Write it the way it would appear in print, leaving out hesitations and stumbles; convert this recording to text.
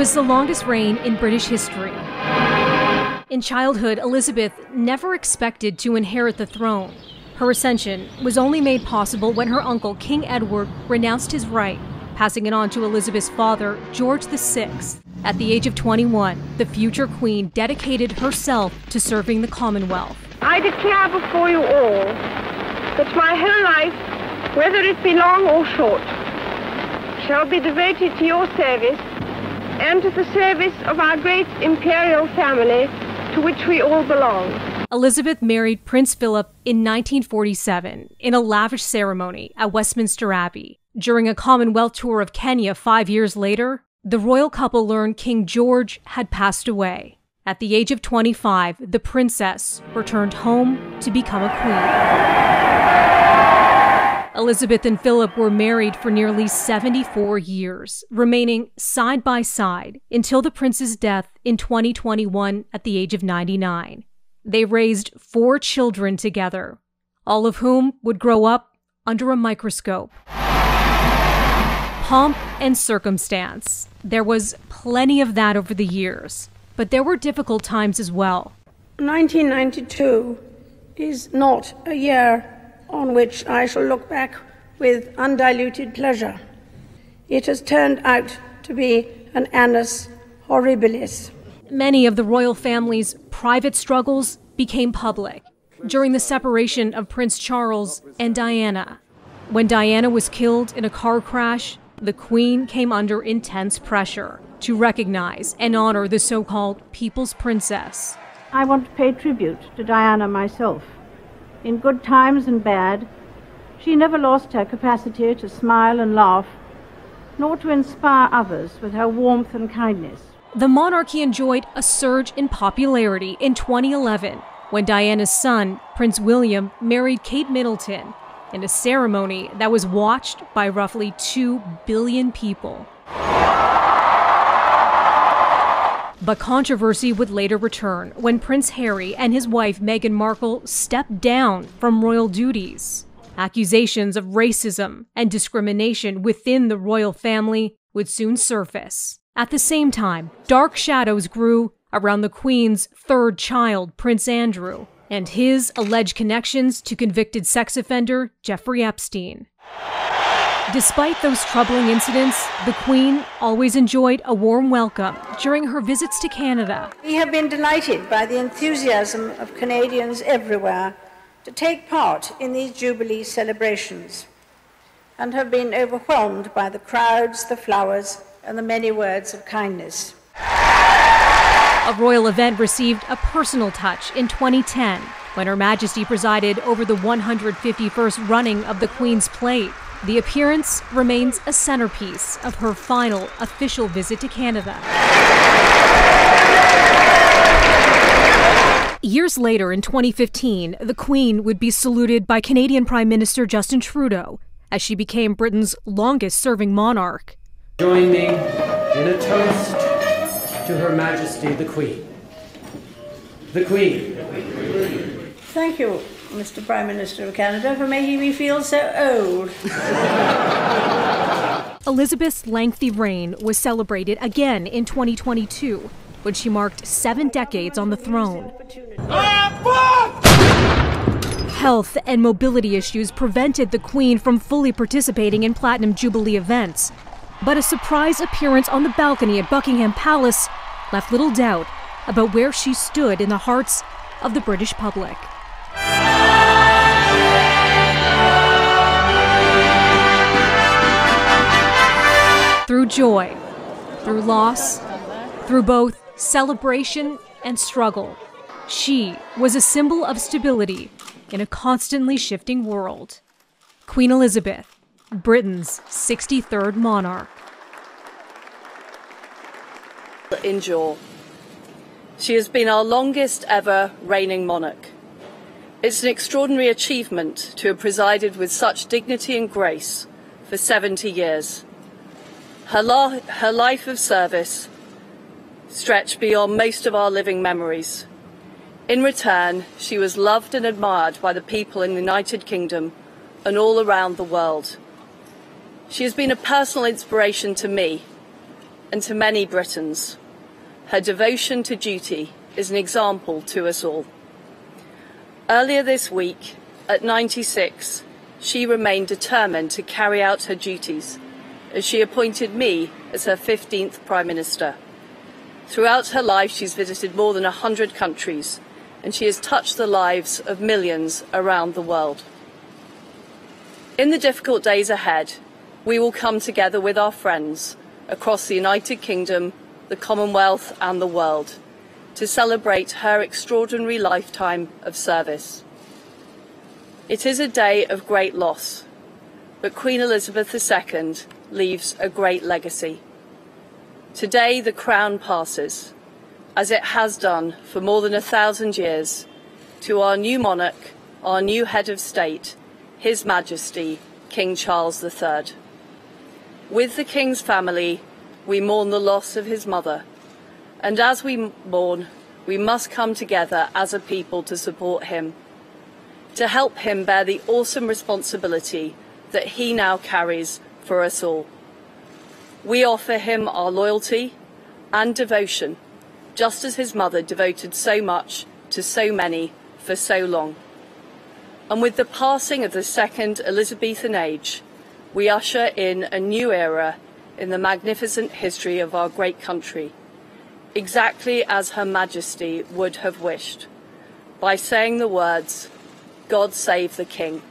was the longest reign in British history. In childhood, Elizabeth never expected to inherit the throne. Her ascension was only made possible when her uncle, King Edward, renounced his right, passing it on to Elizabeth's father, George VI. At the age of 21, the future queen dedicated herself to serving the Commonwealth. I declare before you all that my whole life, whether it be long or short, shall be devoted to your service and to the service of our great imperial family to which we all belong. Elizabeth married Prince Philip in 1947 in a lavish ceremony at Westminster Abbey. During a Commonwealth tour of Kenya 5 years later, the royal couple learned King George had passed away. At the age of 25, the princess returned home to become a queen. Elizabeth and Philip were married for nearly 74 years, remaining side by side until the prince's death in 2021 at the age of 99. They raised 4 children together, all of whom would grow up under a microscope. Pomp and circumstance. There was plenty of that over the years, but there were difficult times as well. 1992 is not a year on which I shall look back with undiluted pleasure. It has turned out to be an annus horribilis. Many of the royal family's private struggles became public during the separation of Prince Charles and Diana. When Diana was killed in a car crash, the Queen came under intense pressure to recognize and honor the so-called People's Princess. I want to pay tribute to Diana myself. In good times and bad, she never lost her capacity to smile and laugh, nor to inspire others with her warmth and kindness. The monarchy enjoyed a surge in popularity in 2011 when Diana's son, Prince William, married Kate Middleton in a ceremony that was watched by roughly 2 billion people. But controversy would later return when Prince Harry and his wife Meghan Markle stepped down from royal duties. Accusations of racism and discrimination within the royal family would soon surface. At the same time, dark shadows grew around the Queen's 3rd child, Prince Andrew, and his alleged connections to convicted sex offender Jeffrey Epstein. Despite those troubling incidents, the Queen always enjoyed a warm welcome during her visits to Canada. We have been delighted by the enthusiasm of Canadians everywhere to take part in these Jubilee celebrations, and have been overwhelmed by the crowds, the flowers, and the many words of kindness. A royal event received a personal touch in 2010 when Her Majesty presided over the 151st running of the Queen's Plate. The appearance remains a centerpiece of her final official visit to Canada. Years later, in 2015, the Queen would be saluted by Canadian Prime Minister Justin Trudeau as she became Britain's longest-serving monarch. Join me in a toast to Her Majesty the Queen. The Queen. Thank you, Mr. Prime Minister of Canada, for making me feel so old. Elizabeth's lengthy reign was celebrated again in 2022, when she marked 7 decades on the throne. Health and mobility issues prevented the Queen from fully participating in Platinum Jubilee events, but a surprise appearance on the balcony at Buckingham Palace left little doubt about where she stood in the hearts of the British public. Through joy, through loss, through both celebration and struggle, she was a symbol of stability in a constantly shifting world. Queen Elizabeth, Britain's 63rd monarch. Endure. She has been our longest ever reigning monarch. It's an extraordinary achievement to have presided with such dignity and grace for 70 years. Her life of service stretched beyond most of our living memories. In return, she was loved and admired by the people in the United Kingdom and all around the world. She has been a personal inspiration to me, and to many Britons. Her devotion to duty is an example to us all. Earlier this week, at 96, she remained determined to carry out her duties, as she appointed me as her 15th Prime Minister. Throughout her life, she's visited more than 100 countries, and she has touched the lives of millions around the world. In the difficult days ahead, we will come together with our friends across the United Kingdom, the Commonwealth and the world to celebrate her extraordinary lifetime of service. It is a day of great loss, but Queen Elizabeth II leaves a great legacy. Today the crown passes, as it has done for more than 1,000 years, to our new monarch, our new head of state, His Majesty King Charles III. With the King's family, we mourn the loss of his mother, and as we mourn, we must come together as a people to support him, to help him bear the awesome responsibility that he now carries for us all. We offer him our loyalty and devotion, just as his mother devoted so much to so many for so long. And with the passing of the second Elizabethan age, we usher in a new era in the magnificent history of our great country, exactly as Her Majesty would have wished, by saying the words, "God save the King."